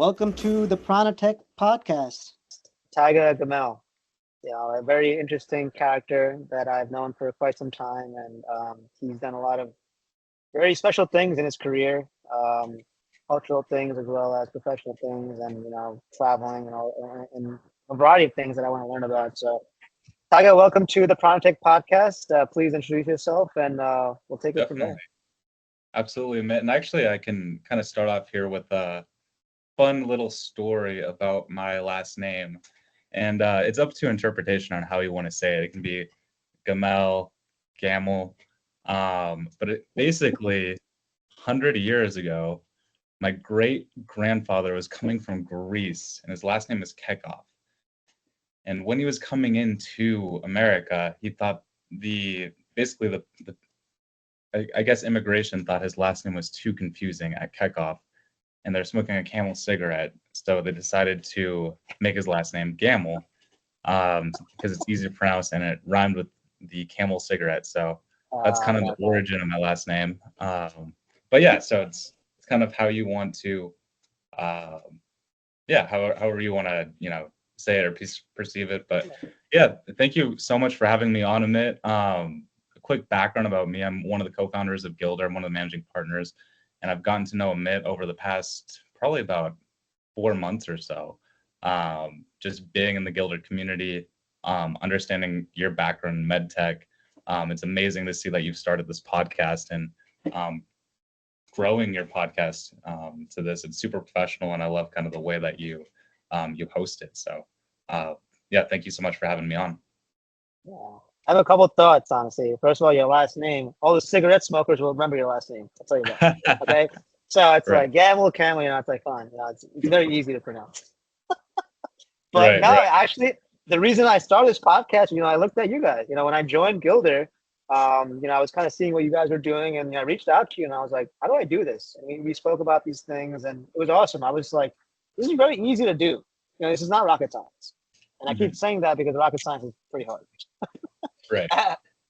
Welcome to the Pranatech Podcast. Taiga Gamell, a very interesting character that I've known for quite some time, and he's done a lot of very special things in his career, cultural things as well as professional things, and traveling and all, and a variety of things that I want to learn about. So, Taiga, welcome to the Pranatech Podcast. Please introduce yourself, and we'll take it from Definitely. there. Absolutely, Amit. And actually, I can kind of start off here with a fun little story about my last name. And it's up to interpretation on how you want to say it. It can be Gamel, Gamel. Basically, 100 years ago, my great-grandfather was coming from Greece, and his last name is Kekov. And when he was coming into America, he thought I guess immigration thought his last name was too confusing at Kekov, and they're smoking a Camel cigarette. So they decided to make his last name Gamel because it's easy to pronounce and it rhymed with the Camel cigarette. So that's kind of the origin of my last name. But yeah, so it's kind of how you want to, however you want to, say it or perceive it. But yeah, thank you so much for having me on, Amit. A quick background about me: I'm one of the co-founders of Gildre. I'm one of the managing partners, and I've gotten to know Amit over the past probably about 4 months or so. Just being in the Gildre community, understanding your background in med tech. It's amazing to see that you've started this podcast and growing your podcast to this. It's super professional, and I love kind of the way that you host it. So thank you so much for having me on. Yeah. I have a couple of thoughts, honestly. First of all, your last name. All the cigarette smokers will remember your last name. I'll tell you that. Okay, so it's Right. like Gamel, Camel. It's like fine. it's very easy to pronounce. But actually, the reason I started this podcast, I looked at you guys. When I joined Gildre, I was kind of seeing what you guys were doing, and I reached out to you, and I was like, how do I do this? I mean, we spoke about these things, and it was awesome. I was like, this is very easy to do. This is not rocket science, and I keep saying that because rocket science is pretty hard. Right.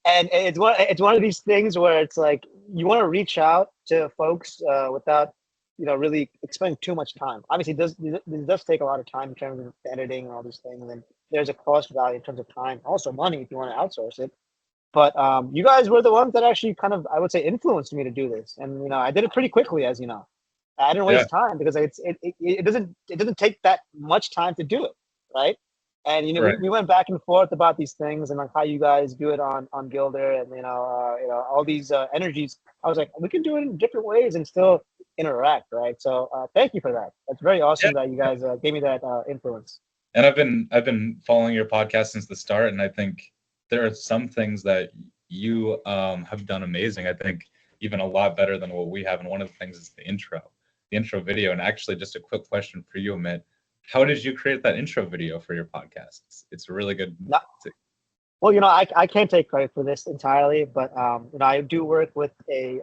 And it's one of these things where it's like you want to reach out to folks without really expending too much time. Obviously, this does take a lot of time in terms of editing and all these things, and there's a cost value in terms of time, also money if you want to outsource it. But you guys were the ones that actually kind of, I would say, influenced me to do this, and I did it pretty quickly, as you know. I didn't waste time because it doesn't take that much time to do it, right? And Right. we went back and forth about these things and like how you guys do it on Gildre, and all these energies. I was like, we can do it in different ways and still interact, right? So thank you for that. That's very awesome that you guys gave me that influence. And I've been following your podcast since the start, and I think there are some things that you have done amazing. I think even a lot better than what we have. And one of the things is the intro video. And actually, just a quick question for you, Amit. How did you create that intro video for your podcast? It's really good. Well, I can't take credit for this entirely, but I do work with an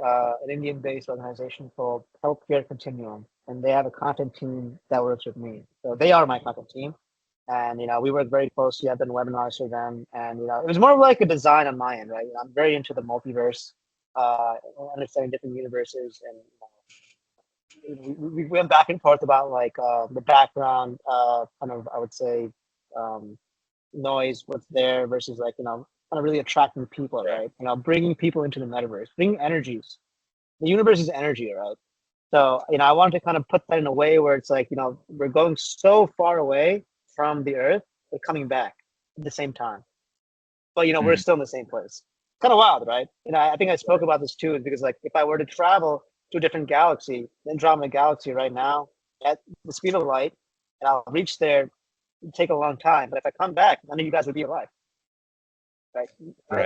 Indian-based organization called Healthcare Continuum, and they have a content team that works with me. So they are my content team, and we work very closely. I've done webinars for them, and it was more of like a design on my end, right? I'm very into the multiverse, understanding different universes, and we went back and forth about like the background kind of, I would say, noise, what's there versus like kind of really attracting people, right? Bringing people into the metaverse, bringing energies. The universe is energy, right? So I wanted to kind of put that in a way where it's like we're going so far away from the earth, but coming back at the same time, but we're still in the same place. Kind of wild, right? I think I spoke about this too, is because like if I were to travel to a different galaxy, Andromeda galaxy right now at the speed of light, and I'll reach there, it'd take a long time. But if I come back, none of you guys would be alive. Right?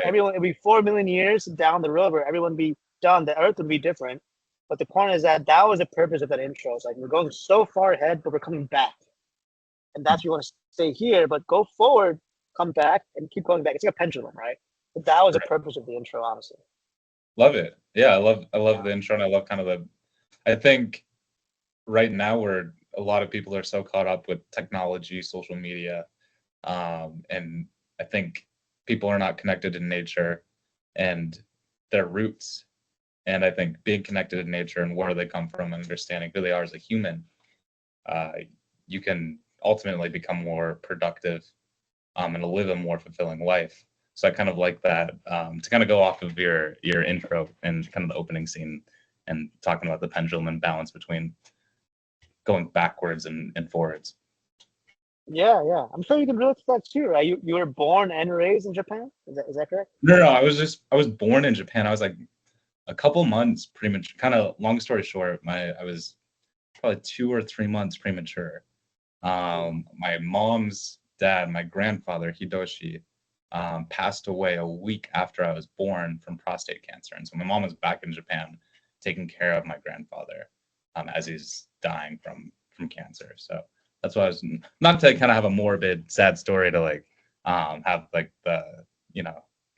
Everyone, it'd be 4 million years down the road where everyone would be done. The Earth would be different. But the point is that was the purpose of that intro. It's like we're going so far ahead, but we're coming back. And that's what you want to stay here, but go forward, come back, and keep going back. It's like a pendulum, right? But that was the purpose of the intro, honestly. Love it. Yeah, I love the intro, and I love kind of I think right now where a lot of people are so caught up with technology, social media, and I think people are not connected to nature and their roots. And I think being connected to nature and where they come from and understanding who they are as a human you can ultimately become more productive and live a more fulfilling life. So I kind of like that, to kind of go off of your intro and kind of the opening scene and talking about the pendulum and balance between going backwards and forwards. Yeah, yeah. I'm sure you can relate to that too, right? You were born and raised in Japan. Is that correct? No, I was born in Japan. I was like a couple months premature. Kind of long story short, I was probably 2 or 3 months premature. My mom's dad, my grandfather Hidoshi, passed away a week after I was born from prostate cancer, and so my mom was back in Japan taking care of my grandfather as he's dying from cancer. So that's why I was not to kind of have a morbid, sad story to like have like the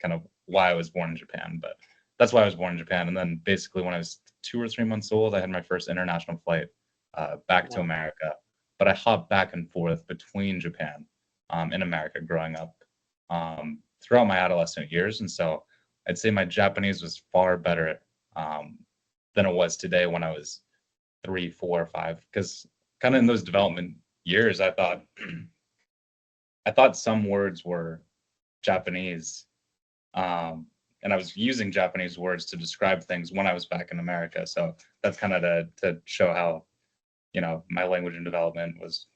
kind of why I was born in Japan, but that's why I was born in Japan. And then basically when I was 2 or 3 months old, I had my first international flight back to America. But I hopped back and forth between Japan and America growing up throughout my adolescent years. And so I'd say my Japanese was far better than it was today when I was 3, 4, 5. Because kind of in those development years, I thought some words were Japanese, and I was using Japanese words to describe things when I was back in America. So that's kind of to show how my language and development was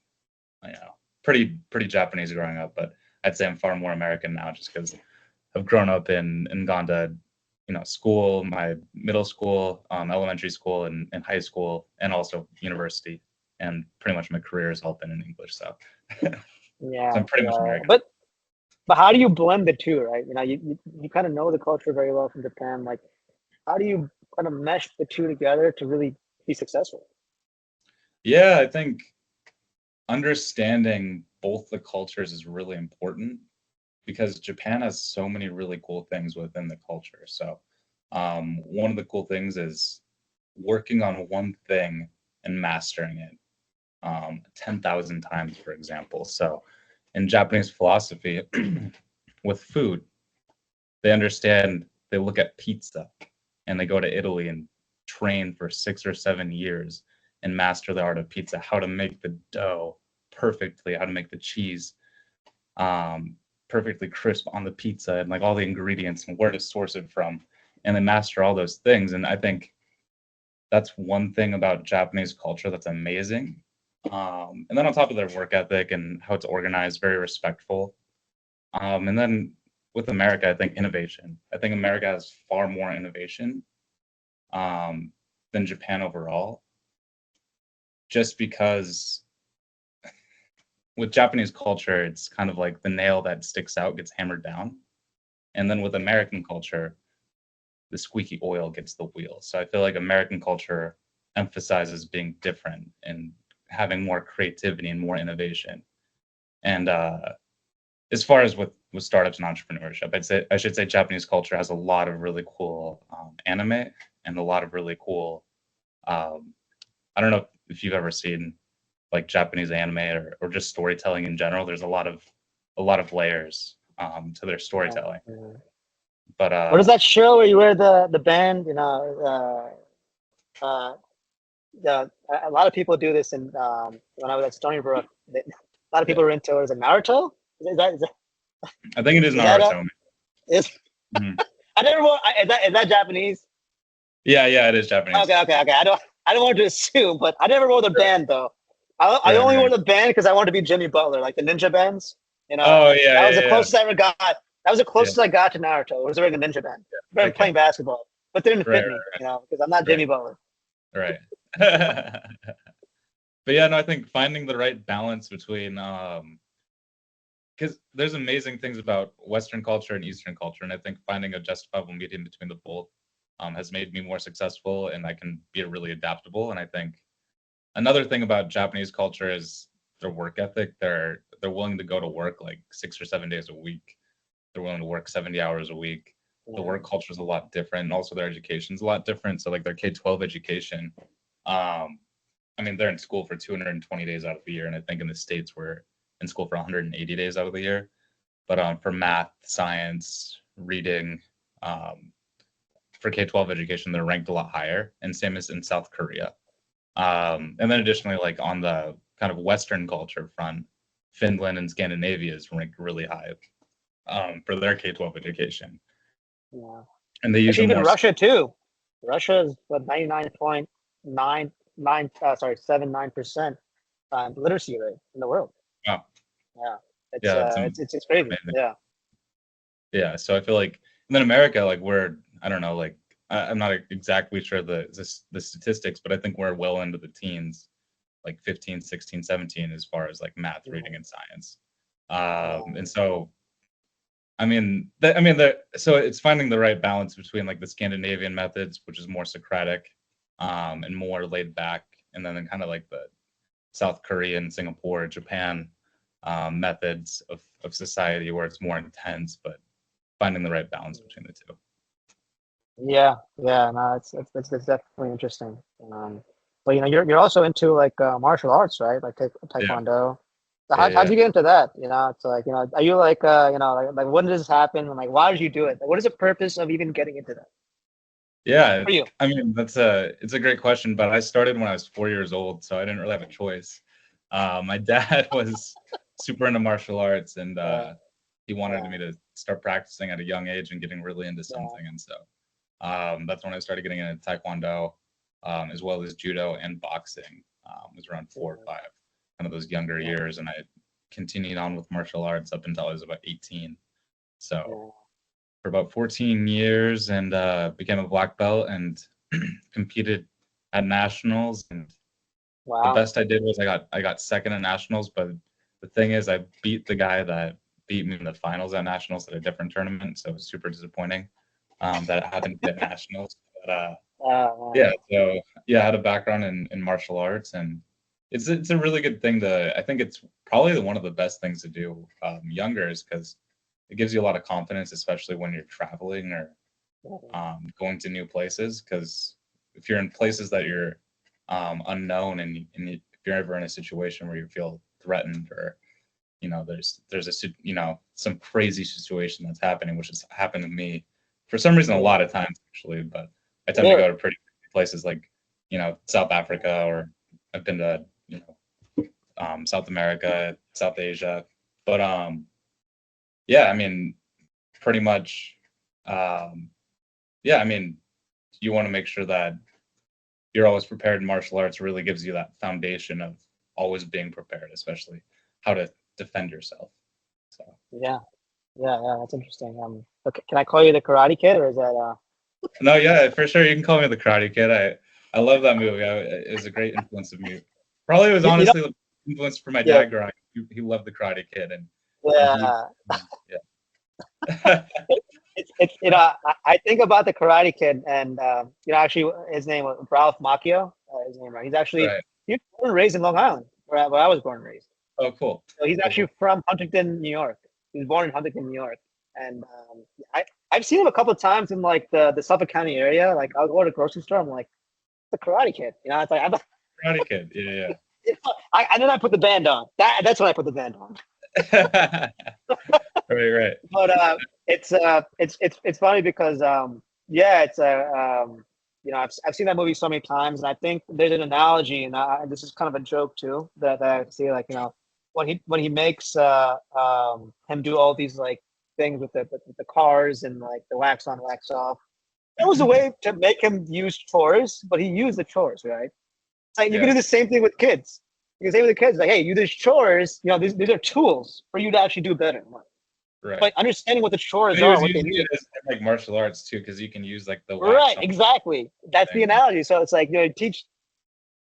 pretty Japanese growing up. But I'd say I'm far more American now, just because I've grown up and gone to school, my middle school, elementary school, and high school, and also university, and pretty much my career has all been in English. So, so Yeah, I'm pretty much yeah. American. But how do you blend the two, right? You kind of know the culture very well from Japan. Like, how do you kind of mesh the two together to really be successful? Yeah, I think understanding both the cultures is really important because Japan has so many really cool things within the culture. So, one of the cool things is working on one thing and mastering it 10,000 times, for example. So, in Japanese philosophy, with food, they look at pizza and they go to Italy and train for 6 or 7 years and master the art of pizza, how to make the dough perfectly, how to make the cheese perfectly crisp on the pizza, and like all the ingredients and where to source it from. And they master all those things. And I think that's one thing about Japanese culture that's amazing. And then on top of their work ethic and how it's organized, very respectful. And then with America, I think innovation. I think America has far more innovation than Japan overall, just because with Japanese culture, it's kind of like the nail that sticks out gets hammered down. And then with American culture, the squeaky oil gets the wheel. So I feel like American culture emphasizes being different and having more creativity and more innovation. And as far as with startups and entrepreneurship, I should say Japanese culture has a lot of really cool anime and a lot of really cool. I don't know if you've ever seen like Japanese anime or just storytelling in general. There's a lot of layers to their storytelling. Yeah. But What is that show where you wear the band? A lot of people do this. And when I was at Stony Brook, a lot of people were into it. Is it Naruto? Is that I think it is that Naruto. is Mhm. I never wore. Is that Japanese? Yeah, it is Japanese. Okay. I don't want to assume, but I never wore the band though. I Right, only wore right. the band because I wanted to be Jimmy Butler, like the ninja bands. Oh yeah, That was the yeah. closest I ever got. That was the Yeah. closest I got to Naruto. Was wearing a ninja band. Okay. Playing basketball, but they didn't Right, fit me, because I'm not Jimmy Butler. Right. But yeah, no, I think finding the right balance between because there's amazing things about Western culture and Eastern culture, and I think finding a justifiable medium between the both has made me more successful, and I can be really adaptable. And I think another thing about Japanese culture is their work ethic. They're willing to go to work like 6 or 7 days a week. They're willing to work 70 hours a week. The work culture is a lot different, and also their education is a lot different. So like their K-12 education, I mean, they're in school for 220 days out of the year, and I think in the States we're in school for 180 days out of the year. But for math, science, reading, for K-12 education, they're ranked a lot higher, and same as in South Korea. And then additionally, like on the kind of Western culture front, Finland and Scandinavia is ranked really high for their K-12 education. Yeah. And they use Actually, a even more Russia too. Russia is what 79% literacy rate in the world. wow. Yeah, Yeah, that's it's crazy. amazing. Yeah, Yeah, so I feel like, and then America, like we're, I don't know, like I'm not exactly sure the statistics, but I think we're well into the teens, like 15, 16, 17, as far as like math, reading, and science. And so, so it's finding the right balance between like the Scandinavian methods, which is more Socratic, and more laid back, and then kind of like the South Korean, Singapore, Japan methods of society where it's more intense, but finding the right balance between the two. yeah. No, it's definitely interesting. But you're also into like martial arts, right? Like taekwondo. So Yeah, how'd yeah. you get into that? It's like are you like like when did this happen? And like why did you do it? Like, what is the purpose of even getting into that Yeah, for you? I mean it's a great question, but I started when I was 4 years old, so I didn't really have a choice. My dad was super into martial arts, and Yeah, he wanted yeah, me to start practicing at a young age and getting really into yeah, something, and so that's when I started getting into taekwondo, as well as judo and boxing. It was around 4 or 5, kind of those younger yeah, years, and I continued on with martial arts up until I was about 18. So yeah. for about 14 years, and became a black belt and competed at nationals. And the Wow. best I did was I got second at nationals, but the thing is I beat the guy that beat me in the finals at nationals at a different tournament, so it was super disappointing that it happened at nationals. But Uh, yeah, so yeah, I had a background in martial arts, and it's a really good thing to. I think it's probably one of the best things to do younger, is because it gives you a lot of confidence, especially when you're traveling or going to new places. Because if you're in places that you're unknown, if you're ever in a situation where you feel threatened, or there's some crazy situation that's happening, which has happened to me for some reason a yeah. lot of times actually, but I tend to Really? go to pretty places like South Africa, or I've been to South America, South Asia, but yeah, I mean pretty much um, yeah, I mean you want to make sure that you're always prepared. Martial arts really gives you that foundation of always being prepared, especially how to defend yourself. So Yeah. Yeah. That's interesting. Okay, can I call you the Karate Kid, or is that no, yeah, for sure. You can call me the Karate Kid. I love that movie. It was a great influence of me. Probably was you know? honestly the influence for my Yeah. dad growing up. He loved the Karate Kid, and he Yeah. yeah. It's I think about the Karate Kid, and actually his name was Ralph Macchio. His name, right? Right. He was born and raised in Long Island, where I was born and raised. Oh, cool. So he's Cool, actually cool. from Huntington, New York. He was born in Huntington, New York, and I've seen him a couple of times in like the Suffolk County area. Like I'll go to the grocery store, I'm like the Karate Kid. It's like Karate Kid. Yeah, and then I put the band on. That's when I put the band on. yeah. Right, right. But it's funny because yeah, it's I've seen that movie so many times, and I think there's an analogy, and this is kind of a joke too, that I see, like when he makes him do all these like things with the cars, and like the wax on wax off. It was a way to make him use chores, but he used the chores, right? It's like you can Yeah, do the same thing with kids. You can say with the kids, like, hey, you do these chores. These are tools for you to actually do better. right. But understanding what the chores He are, was what they using need. it as like martial arts too, because you can use like the wax Right, on exactly. That's the thing. analogy. So it's like, teach,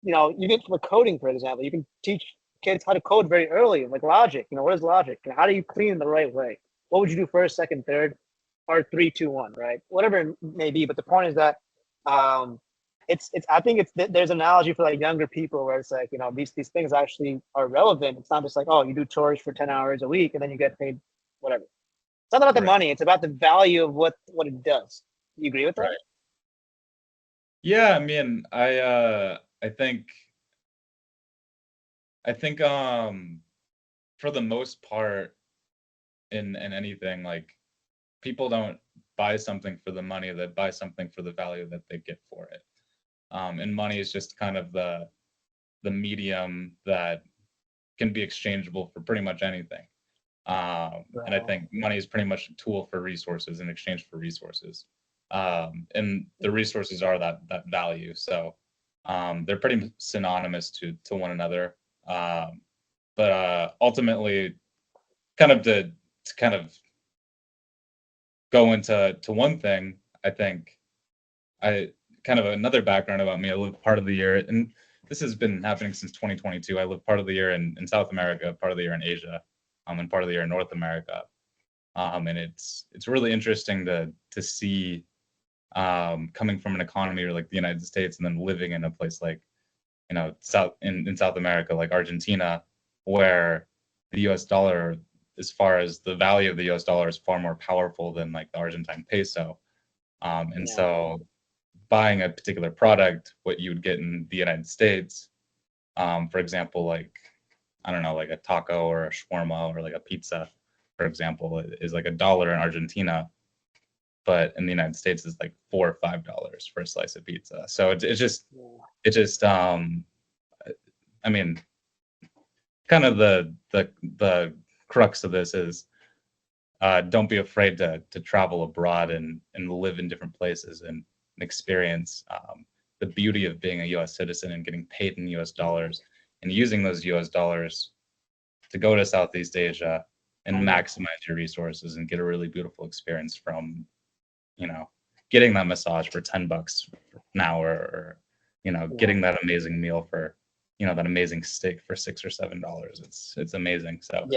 you get for coding, for example, you can teach kids how to code very early, like logic. What is logic? How do you clean the right way? What would you do first, second, third, or 3, 2, 1, right? Whatever it may be. But the point is that um, I think there's an analogy for like younger people where it's like, these things actually are relevant. It's not just like, oh, you do chores for 10 hours a week and then you get paid whatever. It's not about the Right, money. It's about the value of what it does. You agree with that? right. Yeah, I mean, I think for the most part in anything, like people don't buy something for the money, they buy something for the value that they get for it. and money is just kind of the medium that can be exchangeable for pretty much anything. And I think money is pretty much a tool for resources in exchange for resources. And the resources are that value. So they're pretty synonymous to one another. But ultimately, kind of to kind of go into one thing, I think I kind of another background about me. I live part of the year, and this has been happening since 2022. I live part of the year in South America, part of the year in Asia, and part of the year in North America. And it's really interesting to see coming from an economy like the United States and then living in a place like, you know, in South America, like Argentina, where the US dollar, as far as the value of the US dollar, is far more powerful than like the Argentine peso. And so buying a particular product, what you would get in the United States, for example, like, I don't know, like a taco or a shawarma or like a pizza, for example, is like $1 in Argentina, but in the United States is like $4 or $5 for a slice of pizza. So it just I mean, kind of the crux of this is don't be afraid to travel abroad and live in different places and experience the beauty of being a U.S. citizen and getting paid in U.S. dollars and using those U.S. dollars to go to Southeast Asia and maximize your resources and get a really beautiful experience from, you know, getting that massage for $10 an hour, or, you know, getting that amazing meal for, you know, that amazing steak for $6 or $7. It's amazing. So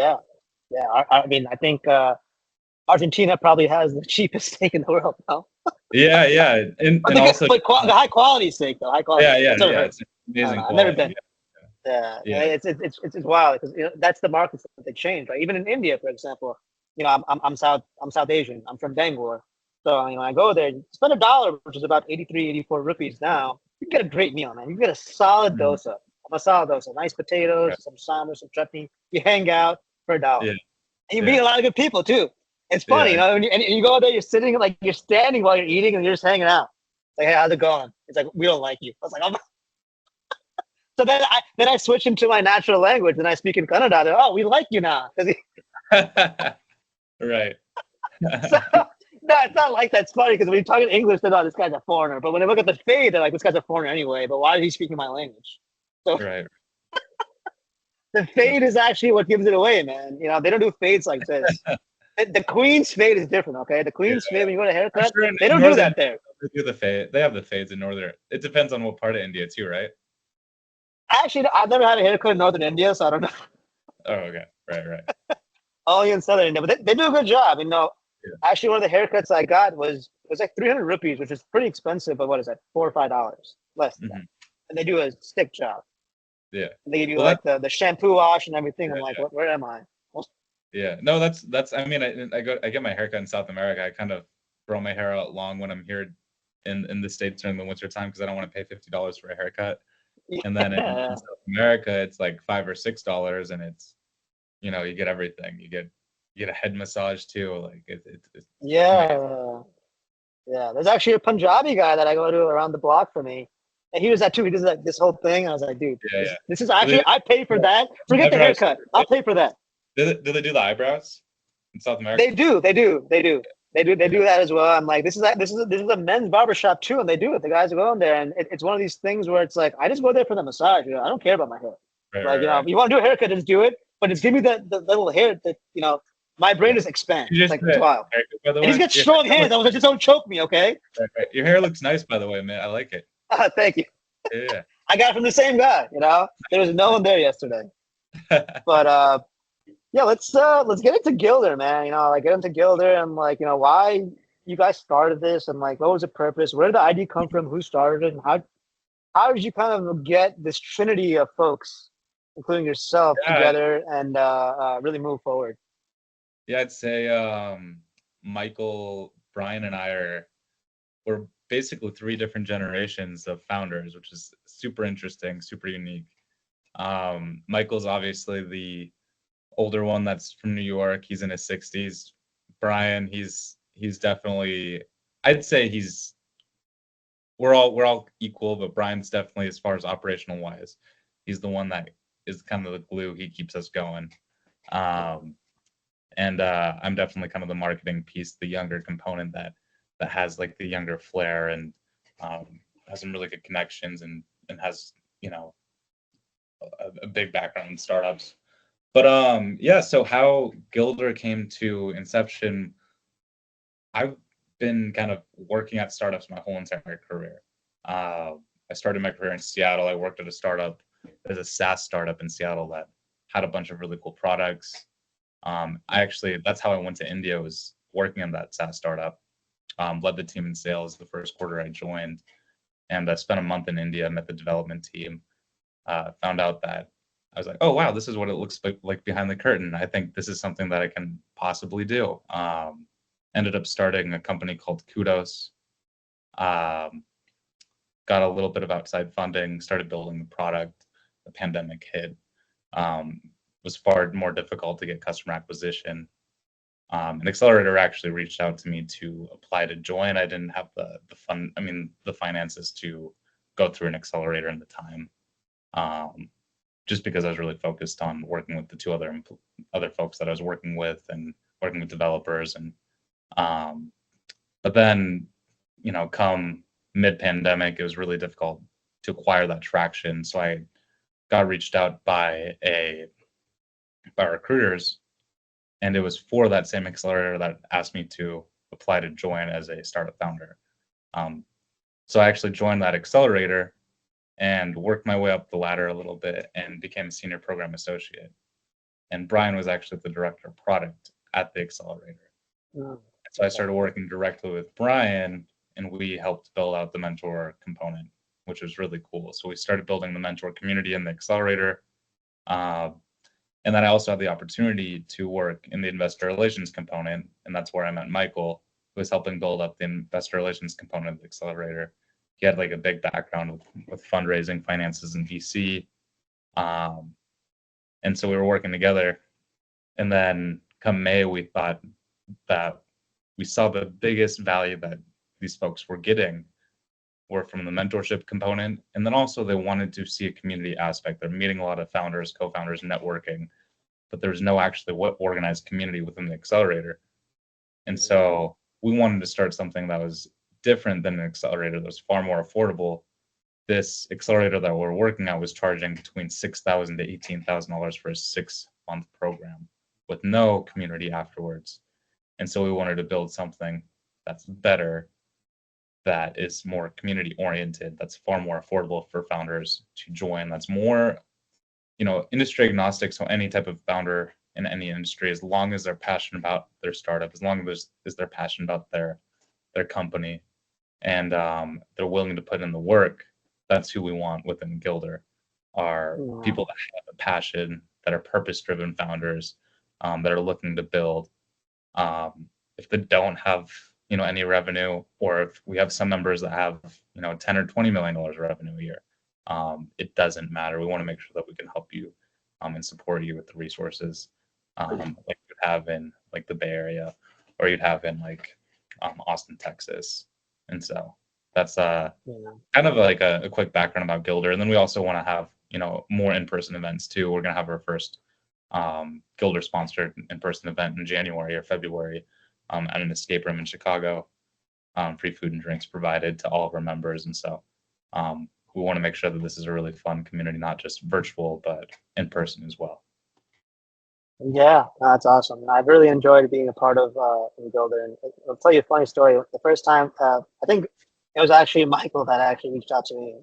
I mean, I think Argentina probably has the cheapest steak in the world now. yeah, and also but the high quality steak though, high quality. yeah, it's amazing. I've never been. It's wild because, you know, that's the markets that they change, right? Even in India, for example, you know, I'm South Asian. I'm from Bangalore, so, you know, I go there, spend $1, which is about 83, 84 rupees now. You get a great meal, man. You get a solid dosa, nice potatoes, some sambar, some chutney. You hang out for $1. And you meet a lot of good people too. It's funny, you know, and you go there, you're sitting, like, you're standing while you're eating and you're just hanging out. Like, hey, how's it going? It's like, we don't like you. I was like, oh my. So then I switch into my natural language and I speak in Kannada. They're, oh, we like you now. Right. So, no, it's not like that. It's funny because when you talk in English, they're, oh, this guy's a foreigner. But when they look at the fade, they're like, this guy's a foreigner anyway. But why is he speaking my language? So Right. the fade is actually what gives it away, man. You know, they don't do fades like this. The Queen's fade is different, okay? The Queen's fade, when you go to haircut, they don't do that there. They do the fade. They have the fades in northern. It depends on what part of India too, right? Actually, I've never had a haircut in northern India, so I don't know. Oh, okay. Right. Only in southern India, but they do a good job. You know, actually, one of the haircuts I got was like 300 rupees, which is pretty expensive. But what is that? $4 or $5 less than that. And they do a stick job. Yeah. And they give you like the shampoo wash and everything. I'm like, where am I? Yeah. No, that's. I mean, I get my haircut in South America. I kind of grow my hair out long when I'm here in the States during the winter time because I don't want to pay $50 for a haircut. And then in South America, it's like $5 or $6, and it's, you know, you get everything. You get a head massage too. Like it's yeah. There's actually a Punjabi guy that I go to around the block for me, and he does that too. He does like this whole thing. I was like, dude, this is actually, I pay for that. Forget the haircut. I'll pay for that. Do they do the eyebrows in South America? They do that as well. I'm like, this is a men's barbershop too, and they do it. The guys are going there, and it's one of these things where it's like, I just go there for the massage. You know, I don't care about my hair. You know, if you want to do a haircut, just do it. But just give me the little hair that, you know, my brain just expands. It's like, it's wild. And he's got strong hands. I was like, just don't choke me, okay? Right. Your hair looks nice, by the way, man. I like it. Thank you. Yeah. I got it from the same guy. You know, there was no one there yesterday. But yeah, let's get into Gildre, man. You know, like, get into Gildre and, like, you know, why you guys started this and, like, what was the purpose? Where did the idea come from? Who started it? And how did you kind of get this trinity of folks, including yourself, together and really move forward? Yeah, I'd say Michael, Brian, and we're basically 3 different generations of founders, which is super interesting, super unique. Michael's obviously the older one that's from New York. He's in his 60s. Brian, he's definitely, I'd say he's we're all equal, but Brian's definitely, as far as operational wise, he's the one that is kind of the glue. He keeps us going. And I'm definitely kind of the marketing piece, the younger component that has like the younger flair and has some really good connections and has, you know, a big background in startups. But yeah, so how Gildre came to inception, I've been kind of working at startups my whole entire career. I started my career in Seattle. I worked at a startup. There's a SaaS startup in Seattle that had a bunch of really cool products. That's how I went to India, was working on that SaaS startup. Led the team in sales the first quarter I joined, and I spent a month in India, met the development team, found out that I was like, oh, wow, this is what it looks like behind the curtain. I think this is something that I can possibly do. Ended up starting a company called Kudos. Got a little bit of outside funding, started building the product. The pandemic hit. Was far more difficult to get customer acquisition. An accelerator actually reached out to me to apply to join. I didn't have the finances to go through an accelerator in the time, just because I was really focused on working with the two other folks that I was working with and working with developers. And but then, you know, come mid-pandemic, it was really difficult to acquire that traction. So I got reached out by recruiters, and it was for that same accelerator that asked me to apply to join as a startup founder. So I actually joined that accelerator and worked my way up the ladder a little bit and became a senior program associate. And Brian was actually the director of product at the accelerator. So I started working directly with Brian, and we helped build out the mentor component, which was really cool. So we started building the mentor community in the accelerator. And then I also had the opportunity to work in the investor relations component, and that's where I met Michael, who was helping build up the investor relations component of the accelerator. He had like a big background with fundraising, finances, and VC. And so we were working together. And then come May, we thought that we saw the biggest value that these folks were getting were from the mentorship component. And then also they wanted to see a community aspect. They're meeting a lot of founders, co-founders, networking, but there's no actually organized community within the accelerator. And so we wanted to start something that was different than an accelerator that was far more affordable. This accelerator that we're working at was charging between $6,000 to $18,000 for a 6-month program with no community afterwards. And so we wanted to build something that's better, that is more community oriented, that's far more affordable for founders to join, that's more, you know, industry agnostic. So any type of founder in any industry, as long as they're passionate about their startup, as long as they're passionate about their company, and they're willing to put in the work, that's who we want within Gildre. Are people that have a passion, that are purpose-driven founders, that are looking to build. If they don't have, you know, any revenue, or if we have some members that have, you know, $10 or $20 million revenue a year, it doesn't matter. We want to make sure that we can help you and support you with the resources like you have in like the Bay Area, or you'd have in like Austin, Texas. And so that's kind of like a quick background about Gildre. And then we also want to have, you know, more in-person events too. We're going to have our first Gildre sponsored in-person event in January or February at an escape room in Chicago. Free food and drinks provided to all of our members. And so we want to make sure that this is a really fun community, not just virtual, but in person as well. Yeah, that's awesome. I've really enjoyed being a part of Gildre. And I'll tell you a funny story. The first time, I think it was actually Michael that actually reached out to me.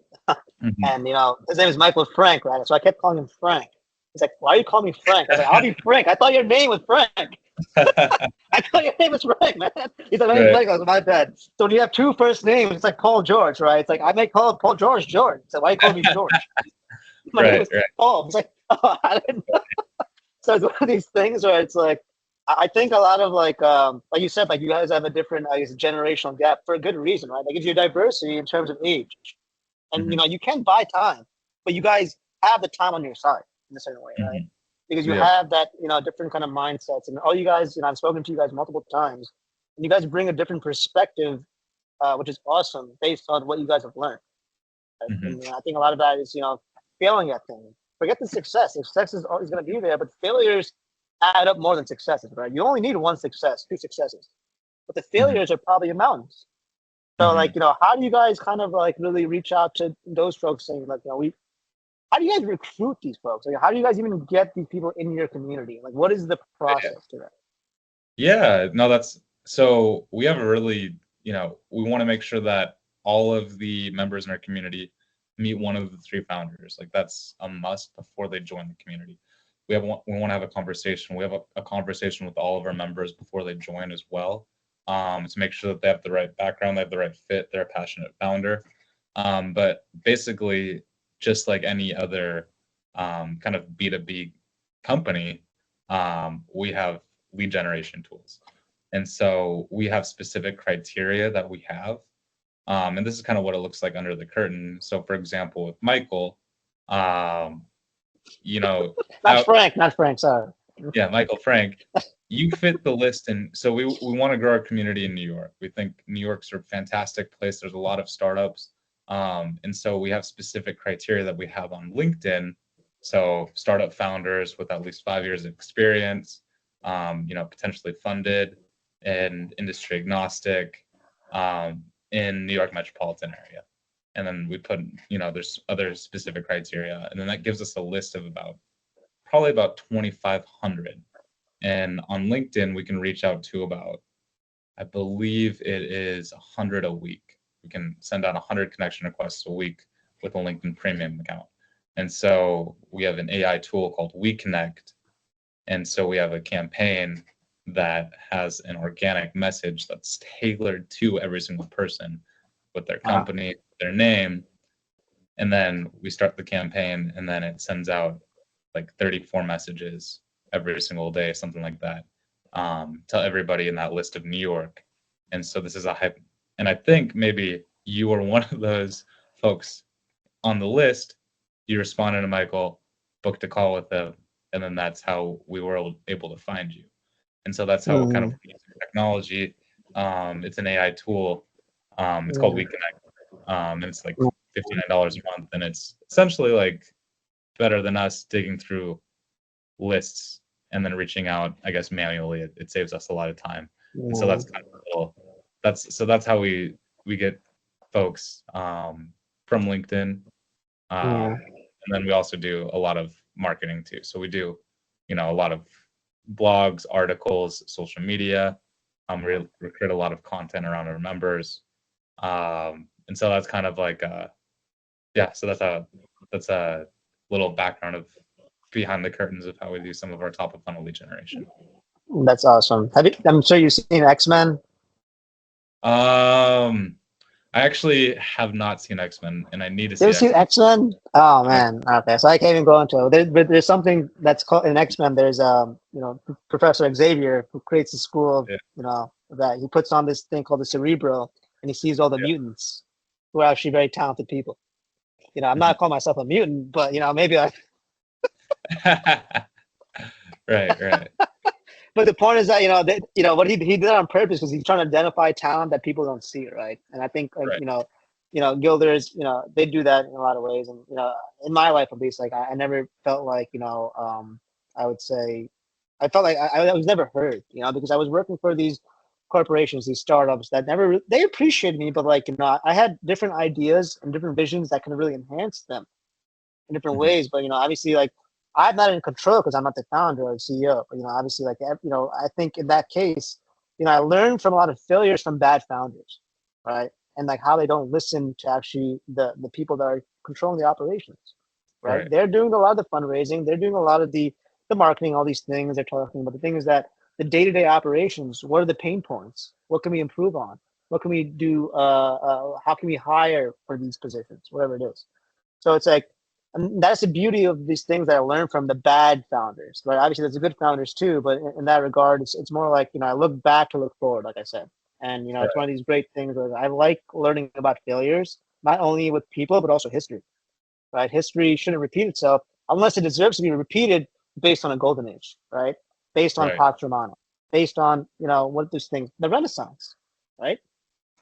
And, you know, his name is Michael Frank, right? So I kept calling him Frank. He's like, why are you calling me Frank? I was like, I'll be Frank. I thought your name was Frank. I thought your name was Frank, man. He's like, my name's Frank. I was like, my bad. So when you have two first names, it's like Paul George, right? It's like, I may call Paul George George. So why are you calling me George? My name was Paul. It's like, oh, I didn't know. So it's one of these things where it's like, I think a lot of like you said, like you guys have a different, I guess, generational gap for a good reason, right? That gives you diversity in terms of age. And, you know, you can buy time, but you guys have the time on your side in a certain way, right? Because you have that, you know, different kind of mindsets. And all you guys, you know, I've spoken to you guys multiple times, and you guys bring a different perspective which is awesome based on what you guys have learned. Right? Mhm. And I think a lot of that is, failing at things. Forget the success. Success is always going to be there, but failures add up more than successes, right? You only need one success, two successes, but the Mhm. failures are probably your mountains. So, like, Mhm. how do you guys kind of like really reach out to those folks saying, like, how do you guys recruit these folks? Like, how do you guys even get these people in your community? Like, what is the process to that? Yeah, no, that's so we have a really, we want to make sure that all of the members in our community meet one of the three founders. Like that's a must before they join the community. We want to have a conversation. We have a conversation with all of our members before they join as well, to make sure that they have the right background, they have the right fit, they're a passionate founder. But basically, just like any other kind of B2B company, we have lead generation tools. And so we have specific criteria that we have. And this is kind of what it looks like under the curtain. So for example, with Michael, um, you know, Not Frank, not Frank, sorry. yeah, Michael Frank, you fit the list. And so we want to grow our community in New York. We think New York's a fantastic place. There's a lot of startups. And so we have specific criteria that we have on LinkedIn. So startup founders with at least 5 years of experience, potentially funded and industry agnostic, in New York metropolitan area. And then we put, there's other specific criteria. And then that gives us a list of probably about 2,500. And on LinkedIn, we can reach out to about, I believe it is 100 a week. We can send out 100 connection requests a week with a LinkedIn premium account. And so we have an AI tool called WeConnect. And so we have a campaign that has an organic message that's tailored to every single person with their company, their name. And then we start the campaign, and then it sends out like 34 messages every single day, something like that, to everybody in that list of New York. And so this is a hype. And I think maybe you were one of those folks on the list. You responded to Michael, booked a call with him, and then that's how we were able to find you. And so that's how kind of technology. It's an AI tool. It's called WeConnect, and it's like $59 a month, and it's essentially like better than us digging through lists and then reaching out, I guess, manually. It saves us a lot of time. And so that's kind of cool. That's how we get folks from LinkedIn. And then we also do a lot of marketing too. So we do, a lot of blogs, articles, social media. We create a lot of content around our members. And so that's kind of like, so that's a little background of behind the curtains of how we do some of our top of funnel lead generation. That's awesome. I'm sure you've seen X-Men. I actually have not seen X-Men, and I need to see You ever seen X-Men? Oh man, okay. So I can't even go into it. There's something that's called in X-Men. There's Professor Xavier who creates a school of, that he puts on this thing called the Cerebro, and he sees all the mutants who are actually very talented people. I'm not calling myself a mutant, but maybe I. Right. But the point is that what he did on purpose because he's trying to identify talent that people don't see, right? And I think Gildre is they do that in a lot of ways, and in my life at least, like I never felt like I would say I felt like I was never heard, because I was working for these corporations, these startups that they appreciated me, but like I had different ideas and different visions that can really enhance them in different ways. But obviously, like I'm not in control because I'm not the founder or CEO. But obviously, like I think in that case, I learned from a lot of failures from bad founders, right? And like how they don't listen to actually the people that are controlling the operations, right? They're doing a lot of the fundraising, they're doing a lot of the marketing, all these things they're talking about. The thing is that the day-to-day operations, what are the pain points? What can we improve on? What can we do? How can we hire for these positions? Whatever it is. So it's like, and that's the beauty of these things that I learned from the bad founders, right? Obviously, there's the good founders too, but in that regard, it's more like, I look back to look forward, like I said. And, it's one of these great things where I like learning about failures, not only with people, but also history, right? History shouldn't repeat itself unless it deserves to be repeated based on a golden age, right? Based on Pax Romana, based on, what these things, the Renaissance, right?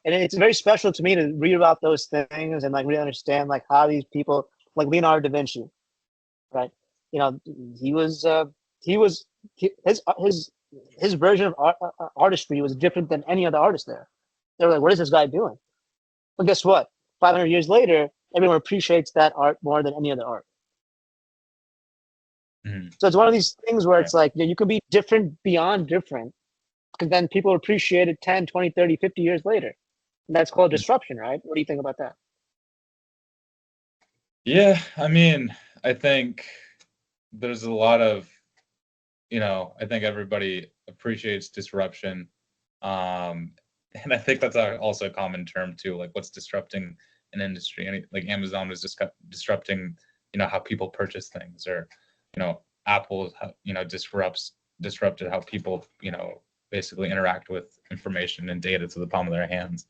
And it's very special to me to read about those things and like really understand like how these people, like Leonardo da Vinci, right? You know, he was his version of artistry was different than any other artist there. They were like, what is this guy doing? But guess what? 500 years later, everyone appreciates that art more than any other art. So it's one of these things where it's like, you can be different beyond different, because then people appreciate it 10, 20, 30, 50 years later. And that's called disruption, right? What do you think about that? Yeah, I mean, I think there's a lot of, I think everybody appreciates disruption. And I think that's also a common term too, like what's disrupting an industry. And like Amazon was disrupting, how people purchase things, or, Apple, disrupted how people, basically interact with information and data to the palm of their hands.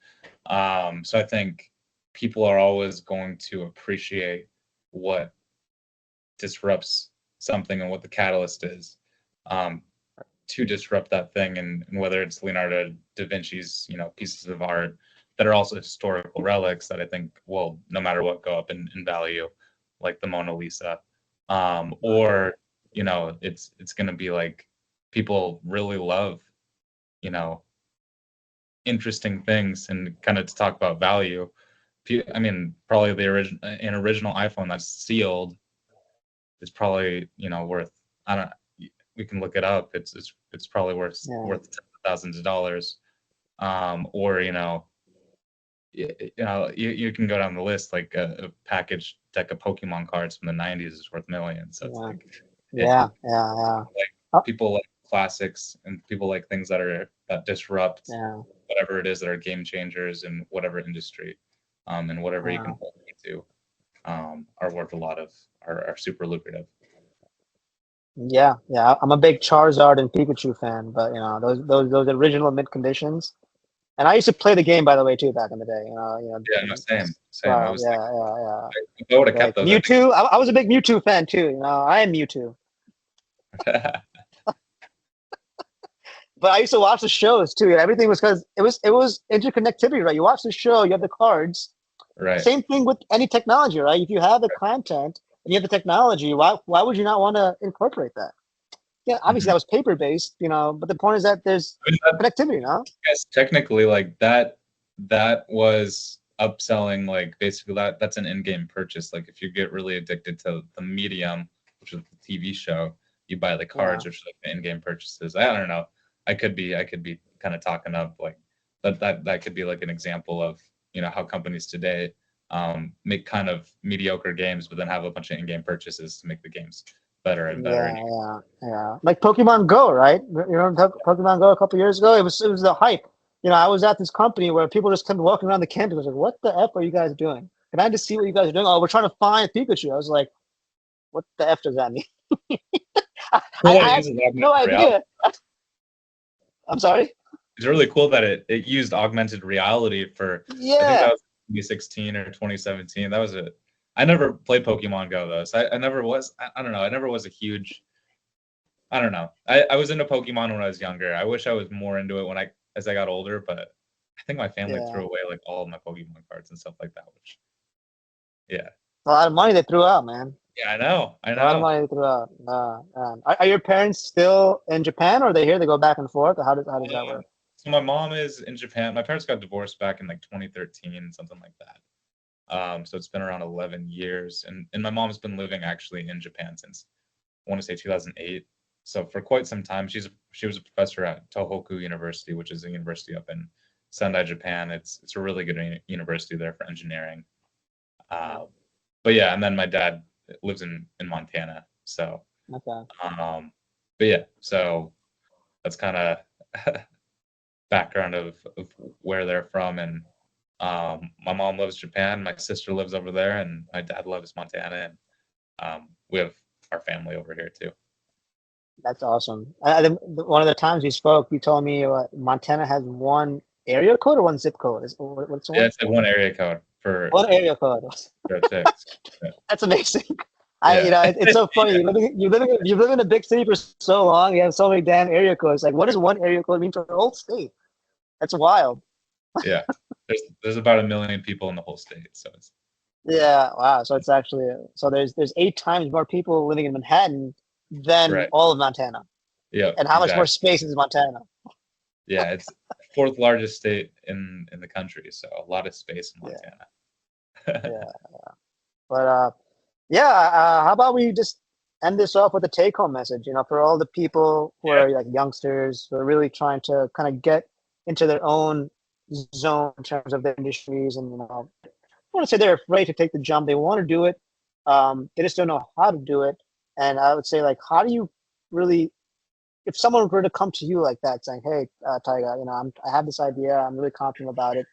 So I think people are always going to appreciate what disrupts something and what the catalyst is to disrupt that thing. And whether it's Leonardo da Vinci's, pieces of art that are also historical relics that I think will, no matter what, go up in value, like the Mona Lisa. Or, it's going to be like people really love, interesting things. And kind of to talk about value, I mean, probably an original iPhone that's sealed is probably, worth, I don't, we can look it up. It's probably worth thousands of dollars. Or, you can go down the list, like a packaged deck of Pokemon cards from the 90s is worth millions. So it's like, like people like classics, and people like things that disrupt whatever it is that are game changers in whatever industry, and whatever you can hold me to, are worth a lot of, are super lucrative. Yeah, I'm a big Charizard and Pikachu fan, but those original mint conditions. And I used to play the game, by the way, too, back in the day. Yeah, no, same. I would have kept those. Mewtwo. I was a big Mewtwo fan too. I am Mewtwo. But I used to watch the shows too. And everything was because it was interconnectivity, right? You watch the show, you have the cards. Right. Same thing with any technology, right? If you have the content and you have the technology, why would you not want to incorporate that? Yeah, obviously that was paper based, but the point is that there's connectivity, Yes, technically, like that was upselling, like basically that's an in-game purchase. Like if you get really addicted to the medium, which is the TV show, you buy the cards, which are like the in-game purchases. I don't know. I could be kind of talking up like that could be like an example of, how companies today make kind of mediocre games, but then have a bunch of in-game purchases to make the games better and better. Yeah. Like Pokemon Go, right? Pokemon Go a couple years ago. It was the hype. I was at this company where people just come walking around the campus. I was like, "What the f are you guys doing? Can I just see what you guys are doing?" Oh, we're trying to find Pikachu. I was like, "What the f does that mean?" I had no idea. I'm sorry. It's really cool that it used augmented reality for. I think that was 2016 or 2017. That was it. I never played Pokemon Go though, so I never was. I don't know. I never was a huge. I don't know. I was into Pokemon when I was younger. I wish I was more into it as I got older, but I think my family threw away like all of my Pokemon cards and stuff like that. Which, a lot of money they threw out, man. Yeah, I know. A lot of money they threw out. Are your parents still in Japan, or are they here? They go back and forth. Or how does that work? So my mom is in Japan. My parents got divorced back in like 2013, something like that. So it's been around 11 years, and my mom's been living actually in Japan since, I want to say 2008. So for quite some time, she was a professor at Tohoku University, which is a university up in Sendai, Japan. It's a really good university there for engineering. But yeah, and then my dad lives in Montana. So but yeah, so that's kind of background of where they're from. And my mom loves Japan, my sister lives over there, and my dad loves Montana, and we have our family over here too. That's awesome. One of the times we spoke, you told me Montana has one area code or one zip code. What's the one? Yeah, it's like one area code for one area code. Yeah. That's amazing. It's so funny. You live in a big city for so long. You have so many damn area codes. Like, what does one area code mean for the whole state? That's wild. Yeah, there's about 1 million people in the whole state, so it's Yeah, wow. So it's actually so there's 8 times more people living in Manhattan than right. all of Montana. Yeah, And how much more exactly. space is Montana? Yeah, it's fourth largest state in the country, so a lot of space in Yeah, Montana. yeah. But yeah, how about we just end this off with a take-home message? For all the people who Yeah, are like youngsters who are really trying to kind of get into their own zone in terms of their industries, and I want to say they're afraid to take the jump. They want to do it, they just don't know how to do it. And I would say, like, how do you really, if someone were to come to you like that, saying, "Hey, Taiga, I have this idea. I'm really confident about it,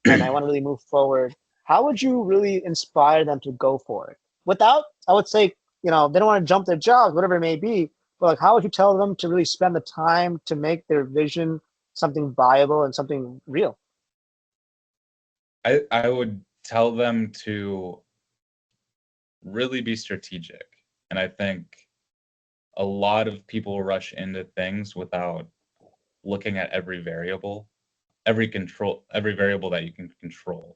and I want to really move forward." How would you really inspire them to go for it? Without, I would say, they don't want to jump their jobs, whatever it may be. But like, how would you tell them to really spend the time to make their vision something viable and something real? I would tell them to really be strategic, and I think a lot of people rush into things without looking at every variable, every variable that you can control.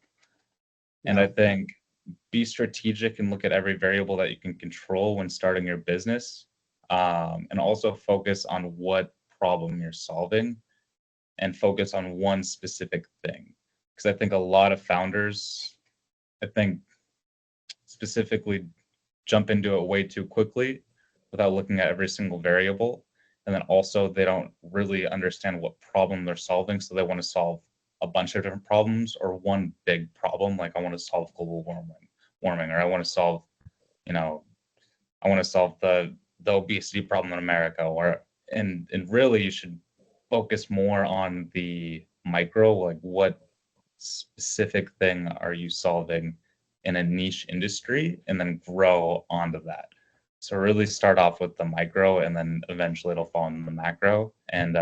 And I Yeah, think be strategic and look at every variable that you can control when starting your business, and also focus on what problem you're solving and focus on one specific thing. Because I think a lot of founders, I think specifically, jump into it way too quickly without looking at every single variable. And then also they don't really understand what problem they're solving. So they want to solve a bunch of different problems or one big problem. Like I want to solve global warming, or I want to solve, you know, I want to solve the obesity problem in America, or and really you should focus more on the micro, like what specific thing are you solving in a niche industry, and then grow onto that. So really start off with the micro, and then eventually it'll fall in the macro. And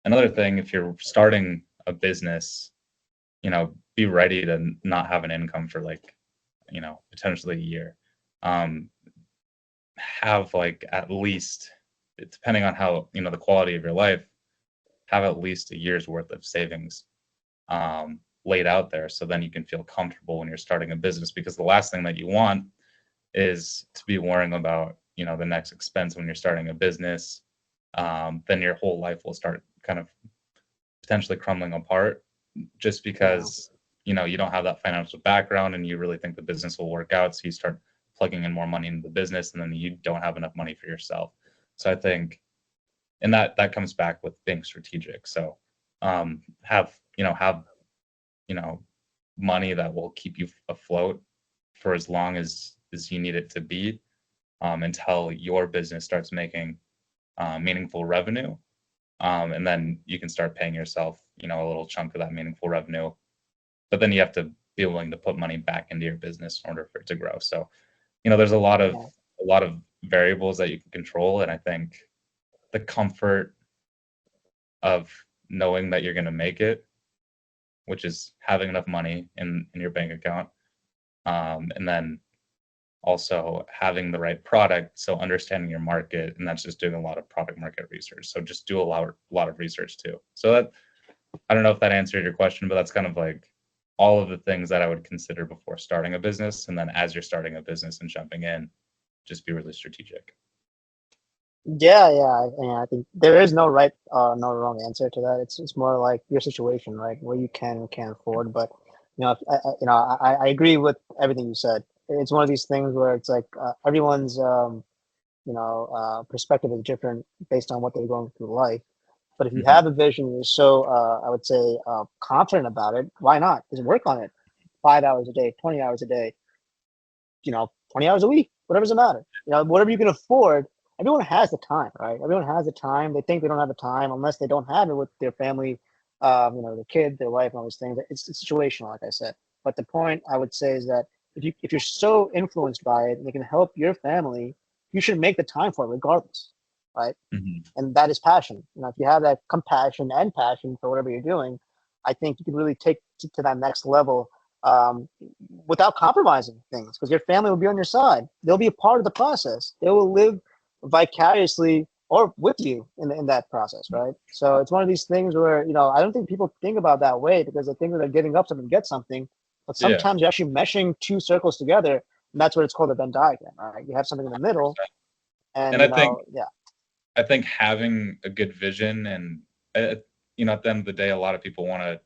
another thing, if you're starting a business, be ready to not have an income for like, potentially a year. Um, have like at least, depending on how, the quality of your life, have at least a year's worth of savings laid out there, so then you can feel comfortable when you're starting a business, because the last thing that you want is to be worrying about the next expense when you're starting a business. Then your whole life will start kind of potentially crumbling apart, just yeah, because you don't have that financial background and you really think the business will work out, so you start plugging in more money into the business, and then you don't have enough money for yourself. So I think, and that comes back with being strategic. So have money that will keep you afloat for as long as you need it to be, until your business starts making meaningful revenue, and then you can start paying yourself a little chunk of that meaningful revenue. But then you have to be willing to put money back into your business in order for it to grow. So there's yeah, a lot of variables that you can control, and I think the comfort of knowing that you're going to make it, which is having enough money in your bank account, and then also having the right product, so understanding your market, and that's just doing a lot of product market research. So just do a lot of research too. So that, I don't know if that answered your question, but that's kind of like all of the things that I would consider before starting a business. And then as you're starting a business and jumping in, just be really strategic. yeah. I think there is no right, no wrong answer to that. It's more like your situation, right? Where you can and can't afford. But I agree with everything you said. It's one of these things where it's like everyone's perspective is different based on what they're going through life. But if you Mhm. have a vision, you're so I would say confident about it. Why not? Just work on it. 5 hours a day, 20 hours a day, 20 hours a week, whatever's the matter. Whatever you can afford. Everyone has the time, right? Everyone has the time. They think they don't have the time unless they don't have it with their family, their kid, their wife, and all these things. It's situational, like I said. But the point I would say is that if you're so influenced by it and it can help your family, you should make the time for it regardless, right? Mhm. And that is passion. If you have that compassion and passion for whatever you're doing, I think you can really take to that next level, um, without compromising things, because your family will be on your side. They'll be a part of the process. They will live vicariously or with you in that process, right? So it's one of these things where, I don't think people think about that way because they think that they're giving up something to get something, but Yeah. sometimes you're actually meshing two circles together, and that's what it's called a Venn diagram, right? You have something in the middle, and, And yeah. I think having a good vision and, at the end of the day, a lot of people want to,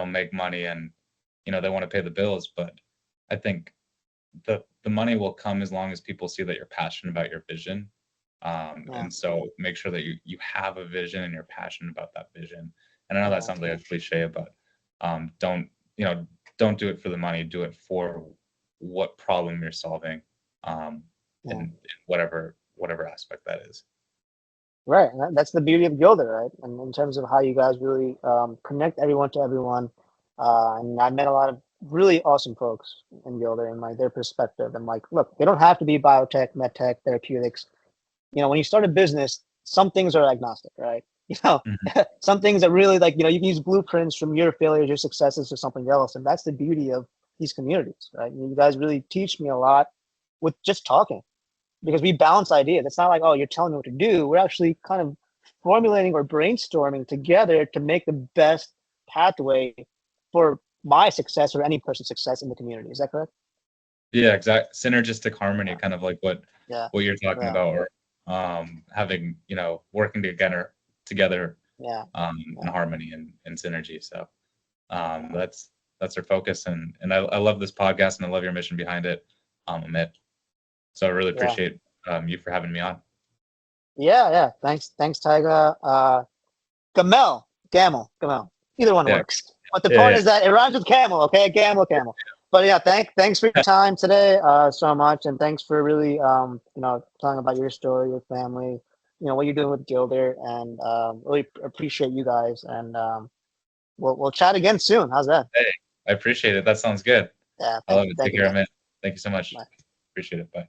make money and, they want to pay the bills. But I think the money will come as long as people see that you're passionate about your vision. Yeah. And so make sure that you have a vision and you're passionate about that vision. And I know that sounds like a cliche, but don't do it for the money. Do it for what problem you're solving, in whatever aspect that is. Right. And that's the beauty of Gildre, right? And in terms of how you guys really connect everyone to everyone. And I met a lot of really awesome folks in Gildre and like their perspective. And like, look, they don't have to be biotech, medtech, therapeutics. When you start a business, some things are agnostic, right? Some things that really like, you can use blueprints from your failures, your successes to something else. And that's the beauty of these communities, right? You guys really teach me a lot with just talking, because we balance ideas. It's not like, oh, you're telling me what to do. We're actually kind of formulating or brainstorming together to make the best pathway for my success or any person's success in the community. Is that correct? Yeah, exact synergistic harmony, kind of like what you're talking about, or having, working together in harmony and synergy. So that's our focus, and I love this podcast and I love your mission behind it, Amit. So I really appreciate you for having me on. Yeah. Thanks, Taiga. Gamell. Either one works. But the point is that it rhymes with camel, okay? Camel. But yeah, thanks for your time today so much, and thanks for really talking about your story, your family, what you're doing with Gildre, and really appreciate you guys. And we'll chat again soon. How's that? Hey, I appreciate it. That sounds good. Yeah, I love it. thank Take you, care, man. Thank you so much. Bye. Appreciate it. Bye.